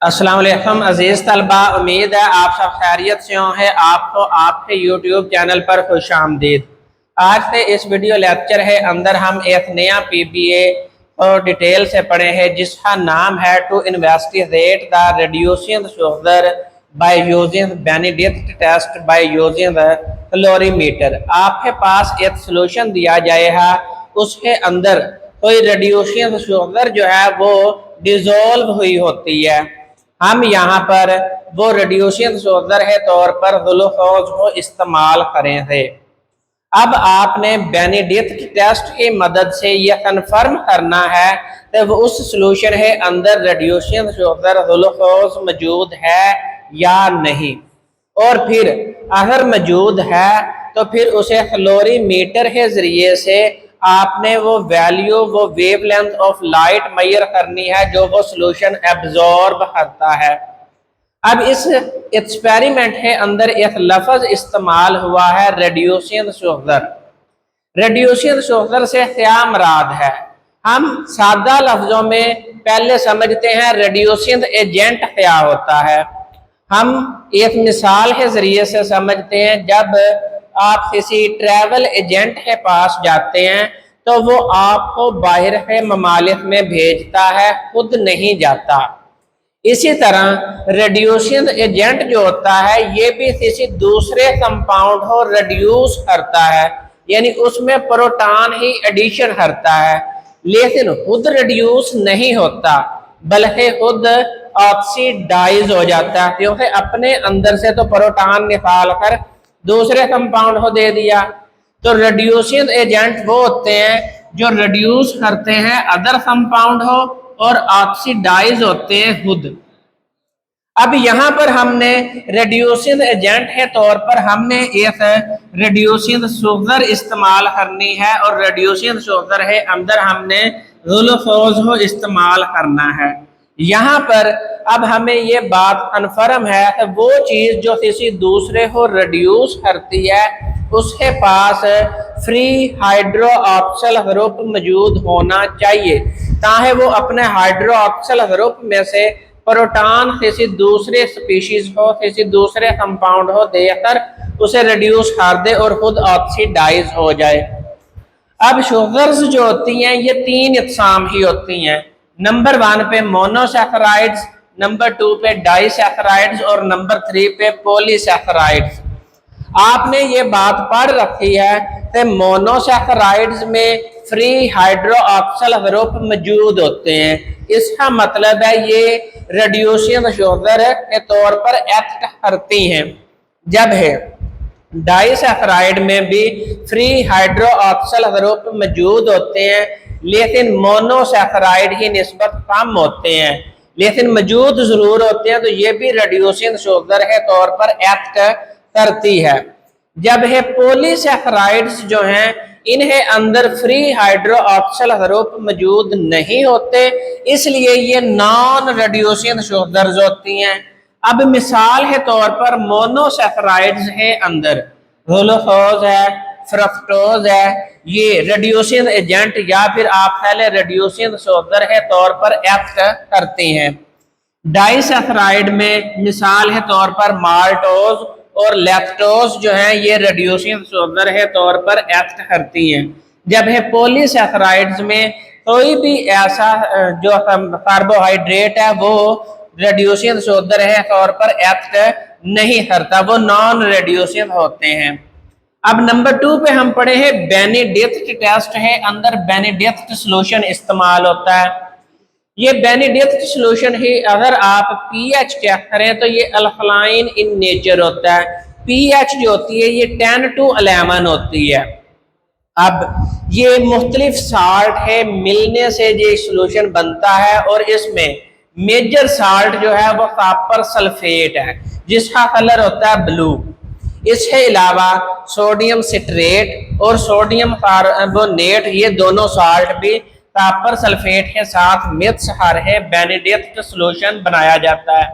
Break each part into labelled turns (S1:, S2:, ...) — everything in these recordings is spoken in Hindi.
S1: अस्सलाम वालेकुम अजीज़ तलबा, उम्मीद है आप सब खैरियत से हों। है आपको आपके यूट्यूब चैनल पर खुश आमदीद। आज से इस वीडियो लेक्चर है अंदर हम एक नया पीबीए और डिटेल से पढ़े हैं जिसका नाम है to investigate the reducing sugar by using Benedict test by using the calorimeter. आपके पास एक सोल्यूशन दिया जाएगा, उसके अंदर कोई रेड्यूसिंग शुगर जो है वो डिजोल्व हुई होती है। हम यहाँ पर वो रेड्यूसिंग शुगर है तौर पर ग्लूकोज को इस्तेमाल करें थे। अब आपने बेनेडिक्ट टेस्ट की मदद से यह कन्फर्म करना है कि वो उस सोल्यूशन है अंदर रेड्यूसिंग शुगर ग्लूकोज मौजूद है या नहीं, और फिर अगर मौजूद है तो फिर उसे कैलोरीमीटर के जरिए से आपने वो वैल्यू, वो वेवलेंथ ऑफ लाइट मेजर करनी है जो वो सॉल्यूशन एब्जॉर्ब करता है। अब इस एक्सपेरिमेंट के अंदर एक लफ्ज इस्तेमाल हुआ है रेड्यूसिंग शुगर। रेड्यूसिंग शुगर से क्या मुराद है? हम सादा लफ्जों में पहले समझते हैं रेड्यूसिंग एजेंट क्या होता है। हम एक मिसाल के जरिए से समझते हैं। जब आप किसी ट्रैवल एजेंट के पास जाते हैं तो वो आपको बाहर के ममालिक में भेजता है, खुद नहीं जाता। इसी तरह रेड्यूसिंग एजेंट जो होता है ये भी किसी दूसरे कंपाउंड को रिड्यूस करता है, यानी उसमें प्रोटॉन ही एडिशन करता है, लेकिन खुद रिड्यूस नहीं होता बल्कि खुद ऑक्सीडाइज हो जाता है, क्योंकि अपने अंदर से तो प्रोटॉन निकाल कर दूसरे कंपाउंड को दे दिया। तो रिड्यूसिंग एजेंट वो होते हैं जो रिड्यूस करते हैं अदर कंपाउंड हो और ऑक्सीडाइज होते हैं खुद। अब यहाँ पर हमने रिड्यूसिंग एजेंट के तौर पर हमने एक रिड्यूसिंग शुगर इस्तेमाल करनी है और रिड्यूसिंग शुगर है अंदर हमने ग्लूकोज को इस्तेमाल करना है। यहाँ पर अब हमें ये बात कन्फर्म है कि वो चीज़ जो किसी दूसरे को रिड्यूस करती है उसके पास फ्री हाइड्रोक्सिल ग्रुप मौजूद होना चाहिए, ताकि वो अपने हाइड्रोक्सिल ग्रुप में से प्रोटॉन किसी दूसरे स्पीशीज को, किसी दूसरे कंपाउंड को देकर उसे रिड्यूस कर दे और खुद ऑक्सीडाइज हो जाए। अब शुगर्स जो होती हैं ये तीन इकसाम की होती हैं। नंबर 1 पे मोनोसैकेराइड्स, नंबर 2 पे डाइसैकेराइड्स और नंबर 3 पे पॉलीसैकेराइड्स। आपने ये बात पढ़ रखी है कि मोनोसैकेराइड्स में फ्री हाइड्रोक्सिल ग्रुप मौजूद होते हैं। इसका मतलब है ये रिड्यूसिंग शुगर के तौर पर एक्ट करती हैं। जब है डाइसैकेराइड में भी फ्री हाइड्रोक्सिल ग्रुप मौजूद होते हैं, लेकिन मोनोसैकेराइड की निस्बत कम होते हैं, लेकिन मौजूद जरूर होते हैं। तो ये भी रिड्यूसिंग शुगर के तौर पर एक्ट करती है। जब है पॉलीसैकेराइड्स जो हैं इन्हें अंदर फ्री हाइड्रोक्सिल ग्रुप मौजूद नहीं होते, इसलिए ये नॉन रिड्यूसिंग शुगर्स होती हैं। अब मिसाल के तौर पर मोनोसैकेराइड्स है अंदर ग्लूकोज है, फ्रक्टोज है, ये रिड्यूसिंग एजेंट या फिर आप पहले रिड्यूसिंग शुगर के तौर पर एक्ट करती हैं। डाइसैकेराइड में मिसाल के तौर पर माल्टोज और लैक्टोज जो है ये रिड्यूसिंग शुगर के तौर पर एक्ट करती हैं। जब है पॉलीसैकेराइड्स में कोई भी ऐसा जो कार्बोहाइड्रेट है वो रिड्यूसिंग शुगर है तौर पर एक्ट नहीं करता, वो नॉन रिड्यूसिंग होते हैं। अब नंबर 2 पे हम पढ़े हैं बेनेडिक्ट टेस्ट है, अंदर बेनेडिक्ट सॉल्यूशन इस्तेमाल होता है। ये बेनेडिक्ट सॉल्यूशन ही अगर आप पीएच चेक करें तो ये अल्कलाइन इन नेचर होता है। पीएच जो होती है ये 10 to 11 होती है। अब ये मुख्तलिफ साल्ट है मिलने से ये सॉल्यूशन बनता है और इसमें मेजर साल्ट जो है वो कॉपर सल्फेट है जिसका कलर होता है ब्लू। इसके अलावा सोडियम सिट्रेट और सोडियम कार्बोनेट ये दोनों साल्ट भी कॉपर सल्फेट के साथ मिक्स करके बेनेडिक्ट सॉल्यूशन बनाया जाता है।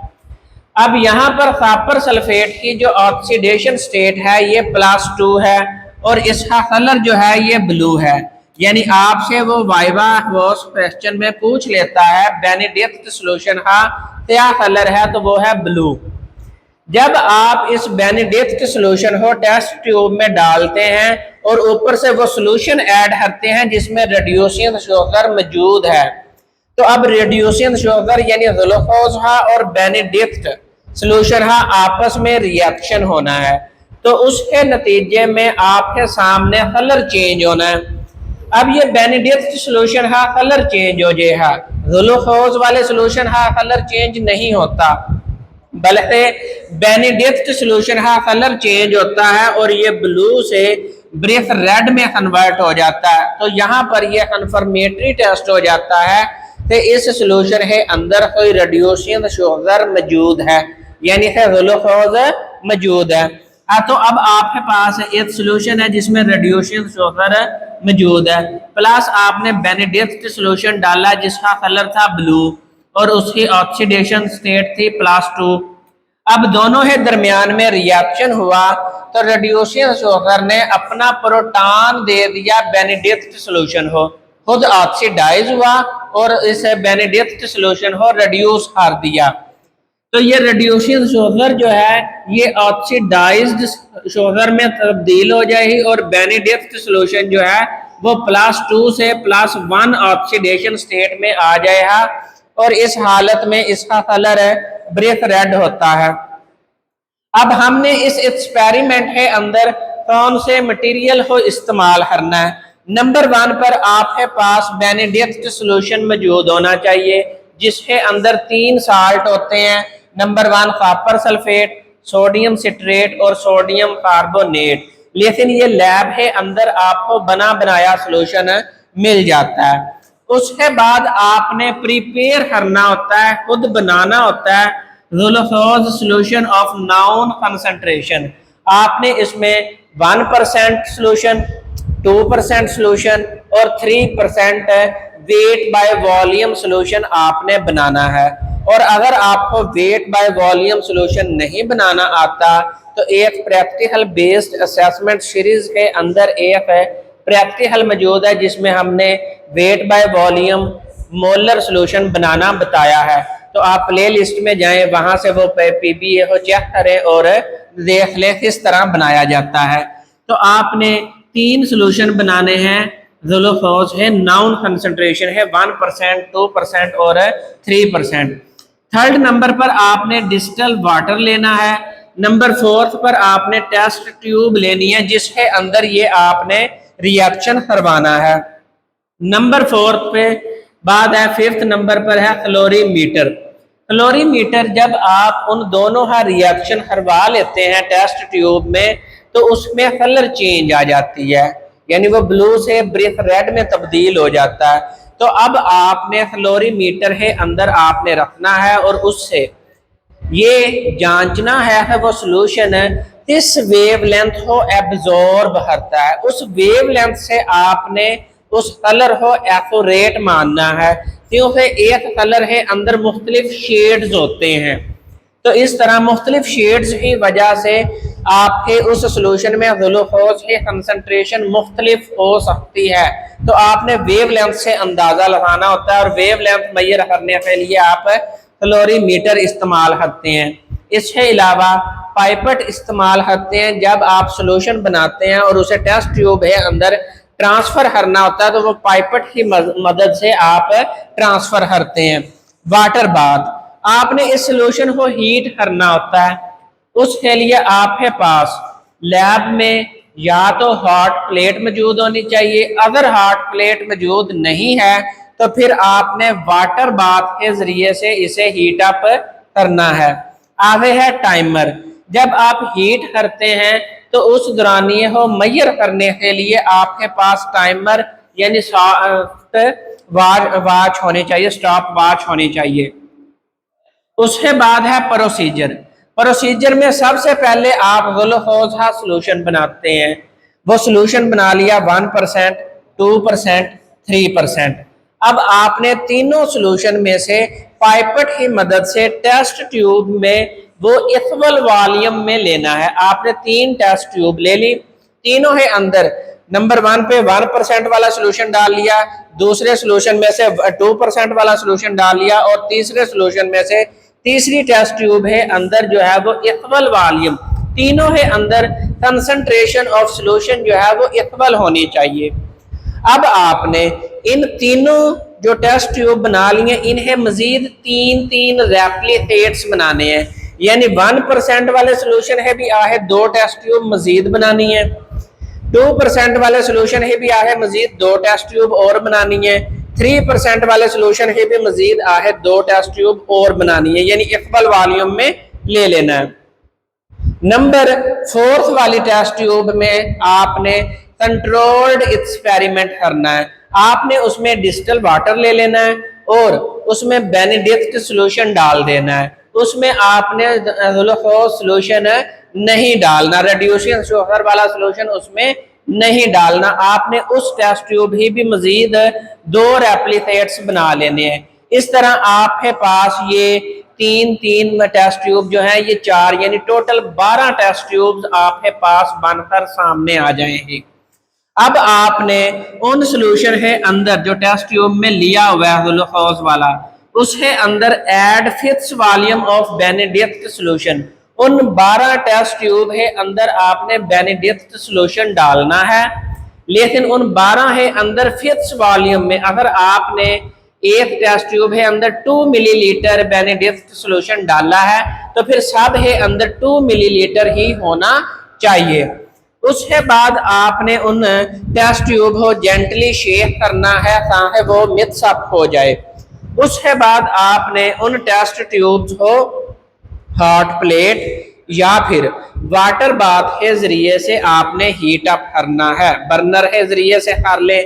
S1: अब यहाँ पर कॉपर सल्फेट की जो ऑक्सीडेशन स्टेट है ये +2 है और इसका कलर जो है ये ब्लू है। यानी आपसे वो वाइवा क्वेश्चन में पूछ लेता है बेनेडिक्ट सॉल्यूशन का क्या कलर है, तो वो है ब्लू। जब आप इस बेनेडिक्ट सॉल्यूशन को टेस्ट ट्यूब में डालते हैं और ऊपर से वो सॉल्यूशन ऐड करते हैं जिसमें रेड्यूसिंग शुगर मौजूद है, तो अब रेड्यूसिंग शुगर यानी ग्लूकोज और बेनेडिक्ट सॉल्यूशन आपस में रिएक्शन होना है, तो उसके नतीजे में आपके सामने कलर चेंज होना है। अब ये बेनेडिक्ट सॉल्यूशन कलर चेंज हो जाएगा, ग्लूकोज वाले सॉल्यूशन कलर चेंज नहीं होता, बल्कि बेनेडिक्ट सॉल्यूशन कलर चेंज होता है और ये ब्लू से ब्रीफ रेड में कन्वर्ट हो जाता है। तो यहाँ पर ये कंफर्मेटरी टेस्ट हो जाता है कि इस सॉल्यूशन के अंदर कोई रेड्यूसिंग शुगर मौजूद है, यानी कि ग्लूकोज मौजूद है। तो अब आपके पास एक सॉल्यूशन है जिसमें रेड्यूसिंग शुगर मौजूद है, प्लस आपने बेनेडिक्ट सॉल्यूशन डाला जिसका कलर था ब्लू और उसकी ऑक्सीडेशन स्टेट थी +2। अब दोनों के दरमियान में रिएक्शन हुआ तो रेड्यूसिंग शुगर ने अपना प्रोटॉन दे दिया बेनेडिक्ट सॉल्यूशन को, खुद ऑक्सीडाइज हुआ और इस बेनेडिक्ट सॉल्यूशन को रिड्यूस कर दिया। तो ये रेड्यूसिंग शुगर जो है ये ऑक्सीडाइज्ड शुगर में तब्दील हो जाएगी और बेनेडिक्ट सॉल्यूशन जो है वो +2 से +1 ऑक्सीडेशन स्टेट में आ जाएगा और इस हालत में इसका कलर ब्रीफ रेड होता है। अब हमने इस एक्सपेरिमेंट के अंदर कौन से मटेरियल को इस्तेमाल करना है। नंबर 1 पर आपके पास बेनेडिक्ट सॉल्यूशन मौजूद होना चाहिए जिसके अंदर 3 साल्ट होते हैं। Number 1 copper sulphate, sodium citrate और सोडियम कार्बोनेट। लेकिन ये लैब के अंदर आपको बना बनाया सॉल्यूशन मिल जाता है। उसके बाद आपने प्रिपेयर करना होता है, खुद बनाना होता है glucose solution of noun concentration. आपने इसमें 1% सॉल्यूशन, 2% सॉल्यूशन और 3% वेट बाय वॉल्यूम सॉल्यूशन आपने बनाना है। और अगर आपको वेट बाय वॉल्यूम सॉल्यूशन नहीं बनाना आता तो एक प्रैक्टिकल बेस्ड असेसमेंट सीरीज के अंदर एक प्रैक्टिकल मौजूद है जिसमें हमने weight by volume molar solution बनाना बताया है। तो आप प्ले लिस्ट में जाएं, वहां से वो पीबीए को चेक करें और देख लें किस तरह बनाया जाता है। तो आपने 3 सॉल्यूशन बनाने हैं। ग्लूकोज है, नाउन कंसंट्रेशन है 1%, 2% और 3%। थर्ड नंबर पर आपने डिस्टिल वाटर लेना है। नंबर 4 पर आपने टेस्ट ट्यूब लेनी है जिसके अंदर ये आपने रिएक्शन करवाना है। नंबर 4 पे बाद है 5th नंबर पर है कैलोरीमीटर। कैलोरीमीटर जब आप उन दोनों का रिएक्शन करवा लेते हैं टेस्ट ट्यूब में तो उसमें कलर चेंज आ जाती है, यानी वो ब्लू से ब्रीफ रेड में तब्दील हो जाता है। तो अब आपने कैलोरीमीटर के अंदर आपने रखना है और उससे ये जांचना है कि वो सॉल्यूशन किस वेवलेंथ को एब्जॉर्ब करता है। उस वेवलेंथ से आपने उस कलर को एक्यूरेट मानना है, क्योंकि एक कलर के अंदर मुख्तलिफ शेड्स होते हैं। तो इस तरह मुख्तलिफ शेड्स की वजह से आपके उस सॉल्यूशन में ग्लूकोज की कंसंट्रेशन मुख्तलिफ हो सकती है। तो आपने वेवलेंथ से अंदाजा लगाना होता है और वेवलेंथ मेजर करने के लिए आप कैलोरीमीटर इस्तेमाल करते हैं। इसके अलावा पाइपेट इस्तेमाल करते हैं जब आप सॉल्यूशन बनाते हैं और उसे टेस्ट ट्यूब के अंदर ट्रांसफर करना होता है, तो वो पाइपेट की मदद से आप ट्रांसफर करते हैं। वाटर बाथ, आपने इस सॉल्यूशन को हीट करना होता है। उसके लिए आपके पास लैब में या तो हॉट प्लेट मौजूद होनी चाहिए, अगर हॉट प्लेट मौजूद नहीं है तो फिर आपने वाटर बाथ के जरिए से इसे हीट अप करना है। आगे है टाइमर। जब आप हीट करते हैं तो उस दौरानिए को मेजर करने के लिए आपके पास टाइमर यानी वॉच होनी चाहिए, स्टॉप वॉच होनी चाहिए। उसके बाद है प्रोसीजर। प्रोसीजर में सबसे पहले आप ग्लूकोज का सॉल्यूशन बनाते हैं। वो सॉल्यूशन बना लिया 1%, 2%, 3%। अब आपने तीनों सॉल्यूशन में से पाइपेट की मदद से टेस्ट ट्यूब में वो इक्वल वॉल्यूम में लेना है। आपने 3 टेस्ट ट्यूब ले ली, तीनों के अंदर नंबर 1 पे 1% वाला सॉल्यूशन डाल लिया, दूसरे सॉल्यूशन में से 2% वाला सॉल्यूशन डाल लिया और तीसरे सॉल्यूशन में से तीसरी टेस्ट ट्यूब है अंदर जो है वो इक्वल वॉल्यूम, तीनों है अंदर कंसंट्रेशन ऑफ सॉल्यूशन जो है वो इक्वल होनी चाहिए। अब आपने इन तीनों जो टेस्ट ट्यूब बना लिए, इन्हें मजीद तीन तीन रेप्लिकेट्स बनाने हैं, यानी 1% वाले सोल्यूशन है भी आहे 2 टेस्ट ट्यूब मजीद बनानी है, 2% वाले सोल्यूशन है भी आहे मजीद 2 टेस्ट ट्यूब और बनानी है, 3% वाले सोल्यूशन है भी मजीद आहे 2 टेस्ट ट्यूब और बनानी है, यानी इक्वल वॉल्यूम में ले लेना है। नंबर 4 वाली टेस्ट ट्यूब में आपने कंट्रोल्ड एक्सपेरिमेंट करना है। आपने उसमें डिस्टिल वाटर ले लेना है और उसमें बेनेडिक्ट सॉल्यूशन डाल देना है। उसमें आपने ग्लूकोज सॉल्यूशन नहीं डालना, रेड्यूसिंग शुगर वाला सॉल्यूशन उसमें नहीं डालना। आपने उस टेस्ट ट्यूब ही भी मजीद 2 रेप्लिकेट्स बना लेने हैं। इस तरह आपके पास ये तीन टेस्ट ट्यूब जो है ये 4 यानी टोटल 12 टेस्ट ट्यूब्स आपके पास बनकर सामने आ जाएंगे। अब आपने उन सॉल्यूशन है अंदर जो टेस्ट ट्यूब में लिया हुआ है ग्लूकोज वाला, उसके अंदर add 5th volume of Benedict solution, उन 12 टेस्ट ट्यूब है अंदर आपने बेनेडिक्ट सॉल्यूशन डालना है। लेकिन उन 12 है अंदर 5th वॉल्यूम में अगर आपने एक टेस्ट ट्यूब है अंदर 2 मिलीलीटर बेनेडिक्ट सॉल्यूशन डाला है तो फिर सब है अंदर 2 मिलीलीटर ही होना चाहिए। उसके बाद आपने उन टेस्ट ट्यूब को जेंटली शेक करना है ताकि वो मिक्स अप हो जाए। उसके बाद आपने उन टेस्ट ट्यूब्स को हॉट प्लेट या फिर वाटर बाथ के जरिए से आपने हीट अप करना है, बर्नर के जरिए से कर ले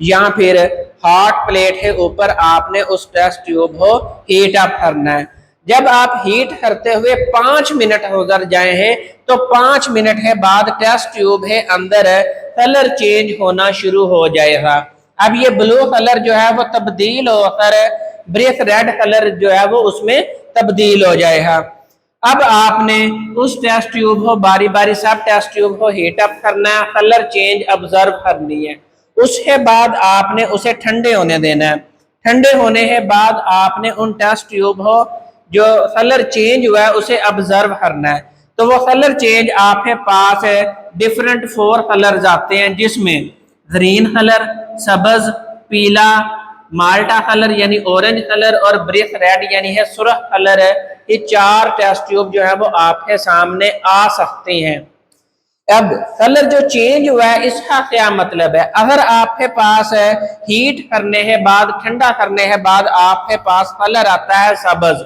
S1: या फिर हॉट प्लेट के ऊपर आपने उस टेस्ट ट्यूब को हीट अप करना है। जब आप हीट करते हुए 5 मिनट गुजर जाए हैं तो 5 मिनट के बाद टेस्ट ट्यूब है अंदर कलर चेंज होना शुरू हो जाएगा। अब ये ब्लू कलर जो है वो तब्दील होकर ब्रिक रेड कलर जो है वो उसमें तब्दील हो जाएगा। अब आपने उस टेस्ट ट्यूब को बारी बारी सब टेस्ट ट्यूब को हीट अप करना है, कलर चेंज ऑब्जर्व करनी है। उसके बाद आपने उसे ठंडे होने देना है। ठंडे होने के बाद आपने उन टेस्ट ट्यूब को जो कलर चेंज हुआ है उसे ऑब्जर्व करना है। तो वो कलर चेंज आपके पास है डिफरेंट 4 कलर्स आते हैं, जिसमें ग्रीन कलर, सब्ज, पीला, माल्टा कलर यानी ऑरेंज कलर और ब्रिक रेड यानी है सुर्ख कलर है। ये 4 टेस्ट ट्यूब जो है वो आपके सामने आ सकते हैं। अब कलर जो चेंज हुआ है इसका क्या मतलब है? अगर आपके पास हीट करने के बाद, ठंडा करने के बाद आपके पास कलर आता है सब्ज,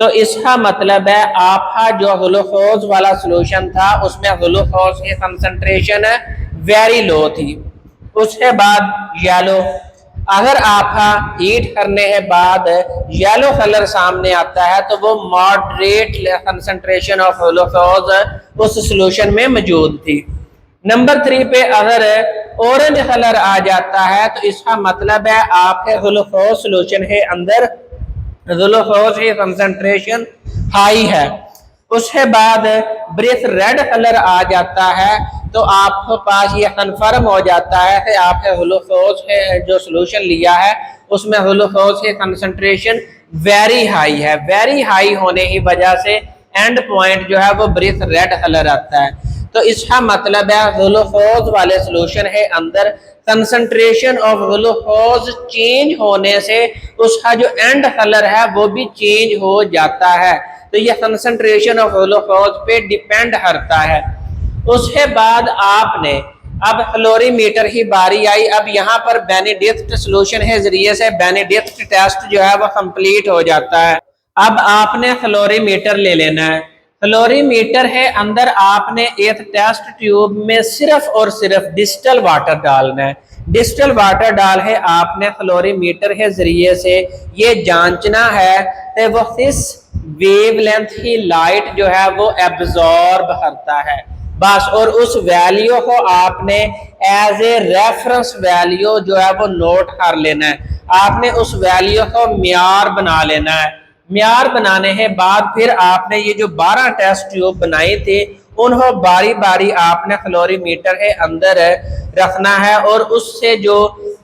S1: तो इसका मतलब है आपका जो ग्लूकोज वाला सॉल्यूशन था उसमें ग्लूकोज की कंसंट्रेशन वेरी लो थी। उसके बाद येलो, अगर आपका हीट करने के बाद येलो कलर सामने आता है तो वो मॉडरेट कंसंट्रेशन ऑफ ग्लूकोज उस सॉल्यूशन में मौजूद थी। नंबर 3 पे अगर ऑरेंज कलर आ जाता है तो इसका मतलब है आपके ग्लूकोज सॉल्यूशन के अंदर ग्लूकोज की कंसंट्रेशन हाई है। उसके बाद ब्रिक रेड कलर आ जाता है तो आपके पास ये कन्फर्म हो जाता है कि आपके ग्लूकोज के जो सॉल्यूशन लिया है उसमें ग्लूकोज की कंसंट्रेशन वेरी हाई है। वेरी हाई होने की वजह से एंड पॉइंट जो है वो ब्रिक रेड कलर आता है। तो इसका मतलब है ग्लूकोज वाले सॉल्यूशन के अंदर कंसंट्रेशन ऑफ ग्लूकोज चेंज होने से उसका जो एंड कलर है वो भी चेंज हो जाता है। तो यह कंसंट्रेशन ऑफ ग्लूकोज पे डिपेंड करता है। उसके बाद आपने अब क्लोरीमीटर की बारी आई। अब यहाँ पर बेनेडिक्ट सॉल्यूशन के जरिए से बेनेडिक्ट टेस्ट जो है वो कंप्लीट हो जाता है। अब आपने क्लोरीमीटर ले लेना है। क्लोरीमीटर है अंदर आपने एक टेस्ट ट्यूब में सिर्फ और सिर्फ डिस्टिल वाटर डालना है। डिस्टिल वाटर डाल है आपने क्लोरीमीटर के जरिए से ये जांचना है कि वो किस वेवलेंथ की लाइट जो है वो एब्जॉर्ब करता है बस। और उस वैल्यू को आपने एज ए रेफरेंस वैल्यू जो है वो नोट कर लेना है। आपने उस वैल्यू को म्यार बना लेना है। म्यार बनाने के बाद फिर आपने ये जो 12 टेस्ट ट्यूब बनाए थे उनको बारी बारी आपने क्लोरीमीटर के अंदर रखना है और उससे जो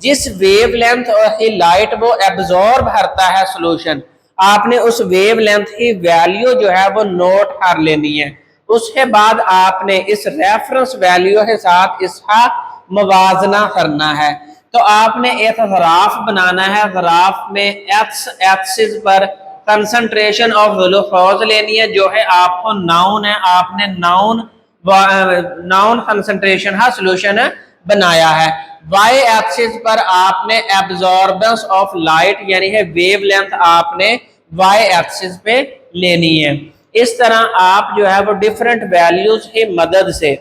S1: जिस वेवलेंथ की लाइट वो एब्जॉर्ब करता है सॉल्यूशन आपने उस वेवलेंथ की वैल्यू जो है वो नोट कर लेनी है। उसके बाद आपने इस रेफरेंस वैल्यू के साथ इसका मुवाजना करना है। तो आपने एक ग्राफ बनाना है, ग्राफ में एक्स एक्सिस पर कंसंट्रेशन ऑफ ग्लूकोज लेनी है जो है आपको नाउन है, आपने नाउन कंसंट्रेशन का सोल्यूशन बनाया है। वाई एक्सिस पर आपने एब्जॉर्बेंस ऑफ लाइट यानी है वेवलेंथ आपने वाई एक्सिस पे लेनी है। इस तरह आप जो है वो डिफरेंट वैल्यूज की मदद से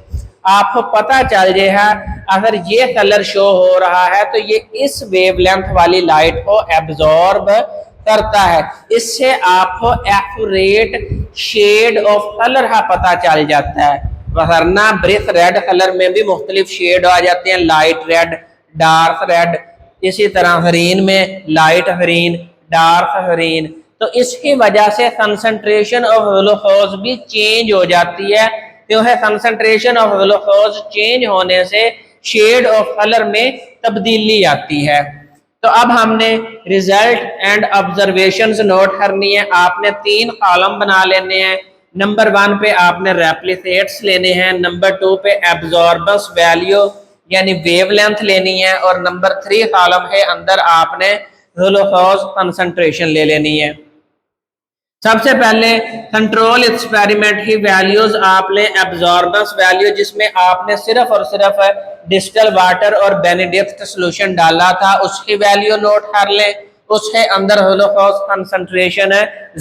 S1: आपको पता चल जाएगा अगर ये कलर शो हो रहा है तो ये इस वेवलेंथ वाली लाइट को एब्जॉर्ब करता है। इससे आपको एक्यूरेट शेड ऑफ कलर का पता चल जाता है। वरना ब्रिथ रेड कलर में भी मुख्तलिफ शेड आ जाते हैं, लाइट रेड, डार्क रेड, इसी तरह ग्रीन में लाइट ग्रीन, डार्क ग्रीन। तो इसकी वजह से कंसंट्रेशन ऑफ ग्लूकोज भी चेंज हो जाती है, क्योंकि कंसंट्रेशन ऑफ ग्लूकोज चेंज होने से शेड ऑफ कलर में तब्दीली आती है। तो अब हमने रिजल्ट एंड ऑब्जर्वेशंस नोट करनी है। आपने 3 कॉलम बना लेने हैं। नंबर 1 पे आपने रेप्लिकेट्स लेने हैं, नंबर 2 पे एब्जॉर्बेंस वैल्यू यानी वेवलेंथ लेनी है, और नंबर 3 कॉलम के अंदर आपने ग्लूकोज कंसंट्रेशन ले लेनी है। सबसे पहले कंट्रोल एक्सपेरिमेंट की वैल्यूज आपने एब्जॉर्बेंस वैल्यू जिसमें आपने सिर्फ और सिर्फ डिस्टिल वाटर और बेनेडिक्ट सॉल्यूशन डाला था उसकी वैल्यू नोट कर लें। उसके अंदर ग्लूकोज कंसंट्रेशन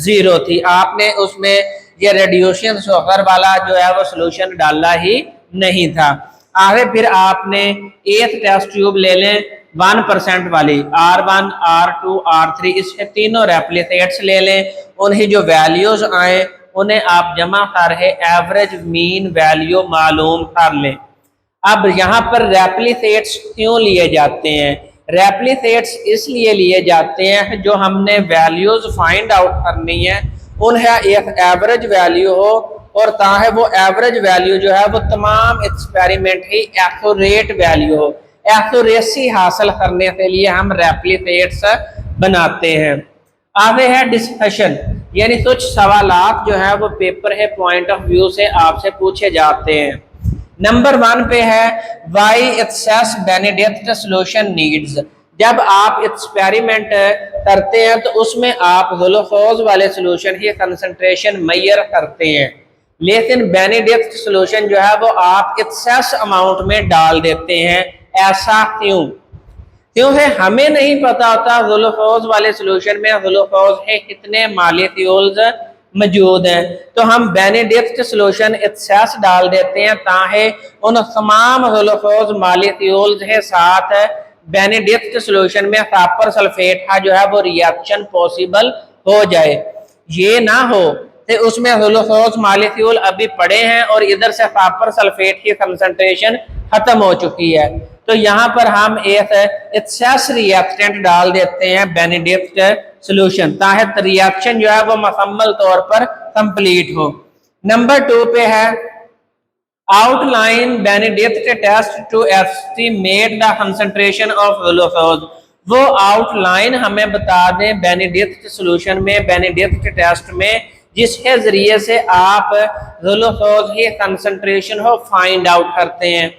S1: 0 थी, आपने उसमें ये रेड्यूसिंग शुगर वाला जो है वो सॉल्यूशन डाला ही नहीं था। आगे फिर आपने एक टेस्ट ट्यूब ले लें 1% वाली, R1, R2, R3, इसके तीनों रेप्लिकेट्स ले लें। उन्हें जो वैल्यूज आए उन्हें आप जमा करके एवरेज मीन वैल्यू मालूम कर लें। अब यहाँ पर रेप्लिकेट्स क्यों लिए जाते हैं? रेप्लिकेट्स इसलिए लिए जाते हैं जो हमने वैल्यूज फाइंड आउट करनी है उन्हें एक एवरेज वैल्यू हो, और ताकि वो एवरेज वैल्यू जो है वो तमाम एक्सपेरिमेंट की एक्यूरेट वैल्यू हो। एक्यूरेसी हासिल करने के लिए हम रेप्लिकेट्स बनाते हैं। आगे है डिस्कशन, यानी कुछ सवालात जो है वो पेपर के पॉइंट ऑफ व्यू से आपसे पूछे जाते हैं। नंबर 1 पे है why excess Benedict solution needs. जब आप एक्सपेरिमेंट करते हैं तो उसमें आप ग्लूकोज वाले सॉल्यूशन की कंसंट्रेशन मेजर करते हैं, लेकिन बेनेडिक्ट सॉल्यूशन जो है वो आप एक्सेस अमाउंट में डाल देते हैं। ऐसा क्यों? क्योंकि हमें नहीं पता होता ग्लूकोज वाले सॉल्यूशन में ग्लूकोज के कितने मॉलिक्यूल्स मौजूद हैं, तो हम बेनेडिक्ट सॉल्यूशन एक्सेस डाल देते हैं ताकि उन तमाम ग्लूकोज मॉलिक्यूल्स के साथ बेनेडिक्ट सॉल्यूशन में कॉपर सल्फेट का जो है वो रिएक्शन पॉसिबल हो जाए। ये ना हो तो उसमें ग्लूकोज मॉलिक्यूल अभी पड़े हैं और इधर से कॉपर सल्फेट की कंसंट्रेशन खत्म हो चुकी है, तो यहाँ पर हम एक एक्सेस रिएक्टेंट डाल देते हैं बेनेडिक्ट सॉल्यूशन ताकि रिएक्शन जो है वो मुकम्मल तौर पर कंप्लीट हो। नंबर 2 पे है outline Benedict test to estimate the concentration of glucose. वो आउटलाइन हमें बता दें बेनेडिक्ट सॉल्यूशन में, बेनेडिक्ट टेस्ट में, जिसके जरिए से आप ग्लूकोज की कंसंट्रेशन को फाइंड आउट करते हैं।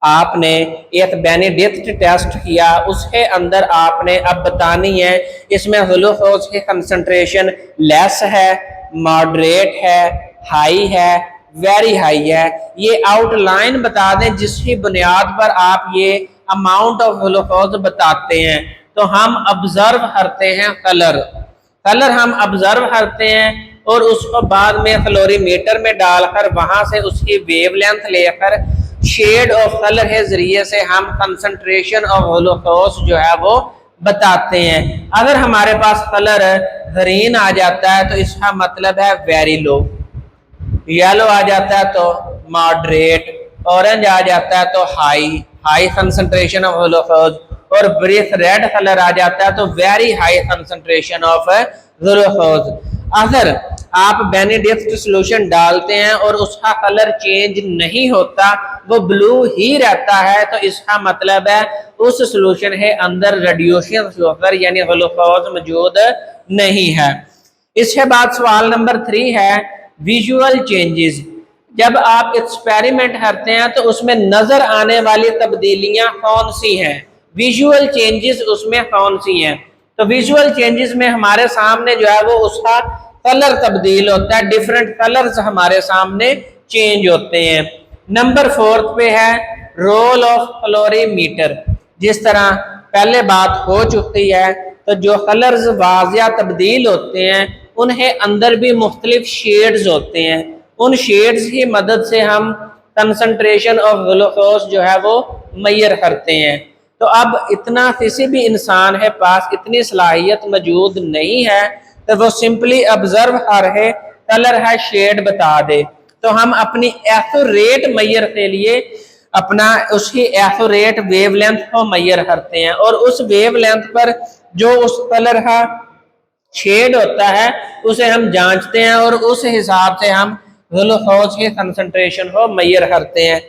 S1: आपने एक बेनेडिक्ट टेस्ट किया, उसके अंदर आपने अब बतानी है इसमें ग्लूकोज की कंसंट्रेशन लेस है, मॉडरेट है, हाई है, वेरी हाई है। ये आउटलाइन बता दें जिसकी बुनियाद पर आप ये अमाउंट ऑफ ग्लूकोज बताते हैं। तो हम ऑब्जर्व करते हैं कलर हम ऑब्जर्व करते हैं और उसको बाद में कैलोरीमीटर में डालकर वहां से उसकी वेवलेंथ लेकर शेड ऑफ कलर के जरिए से हम कंसंट्रेशन ऑफ ग्लूकोज जो है वो बताते हैं। अगर हमारे पास कलर ग्रीन आ जाता है तो इसका मतलब है वेरी लो, येलो आ जाता है तो मॉडरेट, ऑरेंज आ जाता है तो हाई कंसंट्रेशन ऑफ ग्लूकोज, और ब्रीथ रेड कलर आ जाता है तो very high concentration of glucose. अगर आप बेनेडिक्ट सोल्यूशन डालते हैं और उसका कलर चेंज नहीं होता, वो ब्लू ही रहता है, तो इसका मतलब है उस सोल्यूशन के अंदर रेड्यूसिंग शुगर यानी ग्लूकोज मौजूद नहीं है। इसके बाद सवाल नंबर 3 है विजुअल चेंजेस। जब आप एक्सपेरिमेंट करते हैं तो उसमें नजर आने वाली तब्दीलियां कौन सी हैं? विजुअल चेंजेस उसमें कौन सी हैं? तो विजुअल चेंजेस में हमारे सामने जो है वो उसका कलर तब्दील होता है, डिफरेंट कलर्स हमारे सामने चेंज होते हैं। नंबर 4 पे है रोल ऑफ कैलोरीमीटर। जिस तरह पहले बात हो चुकी है, तो जो कलर्स वाजिया तब्दील होते हैं उन्हें अंदर भी मुख्तलिफ शेड्स होते हैं, उन शेड्स की मदद से हम कंसंट्रेशन ऑफ ग्लूकोज जो है वो मैयर करते हैं। तो अब इतना किसी भी इंसान के पास इतनी सलाहियत मौजूद नहीं है तो वो सिंपली ऑब्जर्व कर है, कलर है, शेड बता दे, तो हम अपनी एक्यूरेट मैयर के लिए अपना उसकी एक्यूरेट वेवलेंथ को मैयर करते हैं और उस वेवलेंथ पर जो उस कलर का शेड होता है उसे हम जांचते हैं और उस हिसाब से हम ग्लूकोज के कंसंट्रेशन को मैयर करते हैं।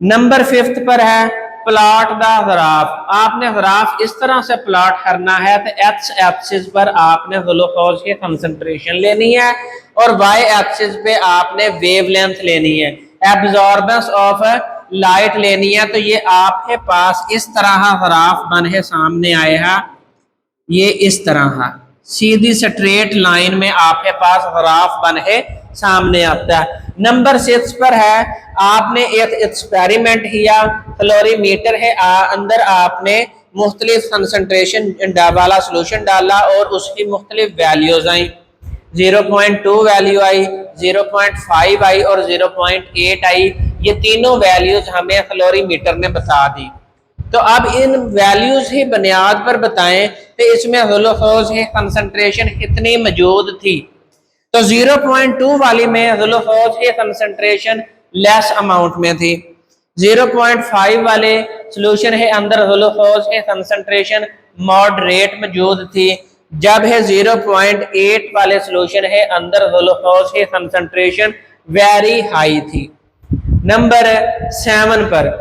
S1: नंबर 5 पर है प्लॉट द ग्राफ। आपने ग्राफ इस तरह से प्लॉट करना है तो एक्स एक्सिस पर आपने ग्लूकोज की कंसंट्रेशन लेनी है और वाई एक्सिस पे आपने वेवलेंथ लेनी है, एब्जॉर्बेंस ऑफ लाइट लेनी है। तो ये आपके पास इस तरह का ग्राफ बन के सामने आएगा, ये इस तरह का सीधी स्ट्रेट लाइन में आपके पास ग्राफ बन के सामने आता है। नंबर 6 पर है आपने एक एक्सपेरिमेंट किया, कैलोरीमीटर है, अंदर आपने मुख्तलिफ कंसंट्रेशन वाला सोल्यूशन डाला और उसकी मुख्तलिफ वैल्यूज आई, 0.2 वैल्यू आई, 0.5 आई और 0.8 आई। ये तीनों वैल्यूज हमें कैलोरीमीटर ने बता दी। तो अब इन वैल्यूज की बुनियाद पर बताएं कि इसमें ग्लूकोज की कंसंट्रेशन कितनी मौजूद थी। तो 0.2 वाली में ग्लूकोज की कंसंट्रेशन लेस अमाउंट में थी, 0.5 वाले सोल्यूशन के अंदर ग्लूकोज की कंसंट्रेशन मॉडरेट मौजूद थी, जब है 0.8 वाले सोल्यूशन के अंदर ग्लूकोज की कंसंट्रेशन वेरी हाई थी। नंबर 7 पर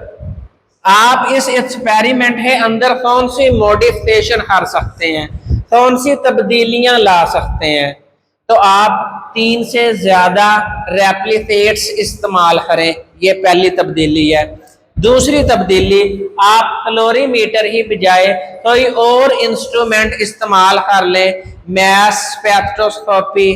S1: आप इस एक्सपेरिमेंट के अंदर कौन सी मॉडिफिकेशन कर सकते हैं, कौन सी तब्दीलियां ला सकते हैं? तो आप 3 से ज्यादा रेप्लिकेट्स इस्तेमाल करें, ये पहली तब्दीली है। दूसरी तब्दीली, आप कैलोरीमीटर ही बजाय कोई और इंस्ट्रूमेंट इस्तेमाल कर लें, mass spectroscopy,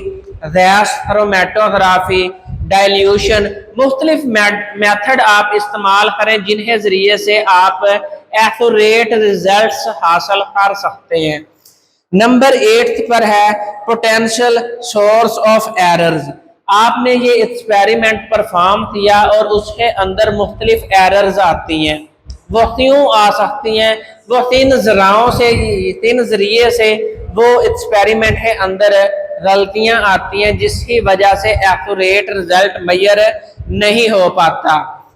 S1: gas chromatography, dilution, मुख्तलिफ मेथड आप इस्तेमाल करें जिनके जरिए से आप एक्यूरेट रिजल्ट्स हासिल कर सकते हैं। नंबर 8 पर है पोटेंशियल सोर्स ऑफ एरर्स। आपने ये एक्सपेरिमेंट परफॉर्म किया और उसके अंदर मुख्तलिफ एरर्स आती हैं, वो क्यों आ सकती हैं? वो 3 जरिए से वो एक्सपेरिमेंट के अंदर गलतियां आती हैं जिसकी वजह से एक्यूरेट रिजल्ट मैयर नहीं हो पाता।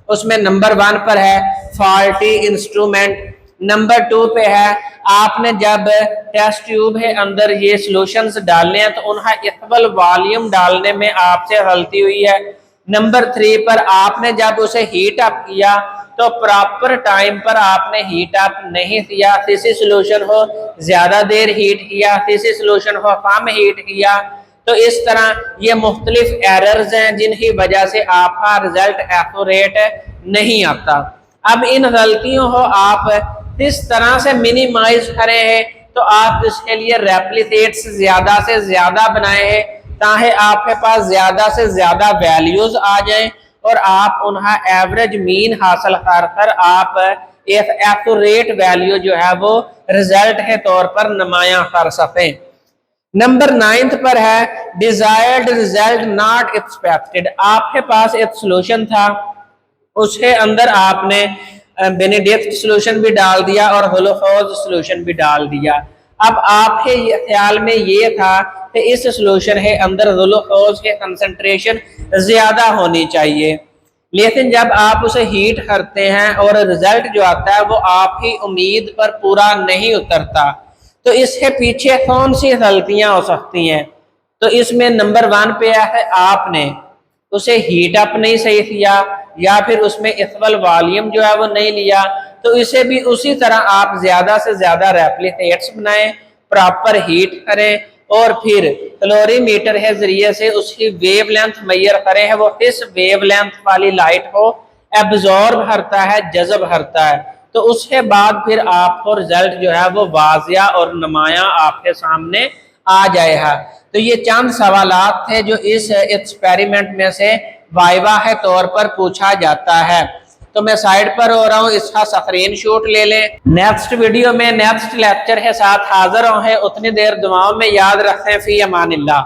S1: उसमें नंबर 1 पर है फॉल्टी इंस्ट्रूमेंट। नंबर 2 पे है आपने जब टेस्ट ट्यूब के अंदर ये सॉल्यूशंस डालने हैं तो उनका इक्वल वॉल्यूम डालने में आपसे गलती हुई है। नंबर 3 पर आपने जब उसे हीट अप किया तो प्रॉपर टाइम पर आपने हीट अप नहीं किया, किसी सॉल्यूशन को ज्यादा देर हीट किया, किसी सॉल्यूशन को कम हीट किया। तो इस तरह ये मुख्तलिफ एरर्स हैं जिनकी वजह से आपका रिजल्ट एक्यूरेट नहीं आता। अब इन गलतियों को आप किस तरह से मिनिमाइज करे हैं? तो आप इसके लिए रेप्लिकेट्स ज्यादा से ज्यादा बनाए हैं ताकि आपके पास ज्यादा से ज्यादा वैल्यूज आ जाएं और आप उनका एवरेज मीन हासिल कर आप एक एक्यूरेट वैल्यू जो है वो रिजल्ट के तौर पर नुमाया कर सकें। नंबर 9 पर है डिजायर्ड रिजल्ट नॉट एक्सपेक्टेड। आपके पास एक सोल्यूशन था, उसके अंदर आपने बेनेडिक्ट सोल्यूशन भी डाल दिया और ग्लूकोज सोल्यूशन भी डाल दिया। अब आपके ख्याल में ये था कि इस सोल्यूशन के अंदर ग्लूकोज के कंसंट्रेशन ज्यादा होनी चाहिए, लेकिन जब आप उसे हीट करते हैं और रिजल्ट जो आता है वो आपकी उम्मीद पर पूरा नहीं उतरता। तो इसके पीछे कौन सी गलतियां हो सकती हैं? तो इसमें नंबर 1 पे है आपने उसे हीट अप नहीं सही किया, या फिर उसमें इक्वल वॉल्यूम जो है वो नहीं लिया, तो इसे भी उसी तरह आप ज्यादा से ज्यादा रेप्लिकेट्स बनाएं, प्रॉपर हीट करें और फिर कैलोरीमीटर के जरिए से उसकी वेवलेंथ मेजर करें है वो किस वेवलेंथ वाली लाइट को एब्जॉर्ब करता है, जज़ब करता है। तो उसके बाद फिर आपको रिजल्ट जो है वो वाजिया और नुमाया आपके सामने आ जाएगा। तो ये चंद सवालात थे जो इस एक्सपेरिमेंट में से वाइवा के तौर पर पूछा जाता है। तो मैं साइड पर हो रहा हूँ, इसका स्क्रीन शॉट ले लें। नेक्स्ट वीडियो में नेक्स्ट लेक्चर के साथ हाजिर होंगे। उतनी देर दुआओं में याद रखें। फी अमानिल्लाह।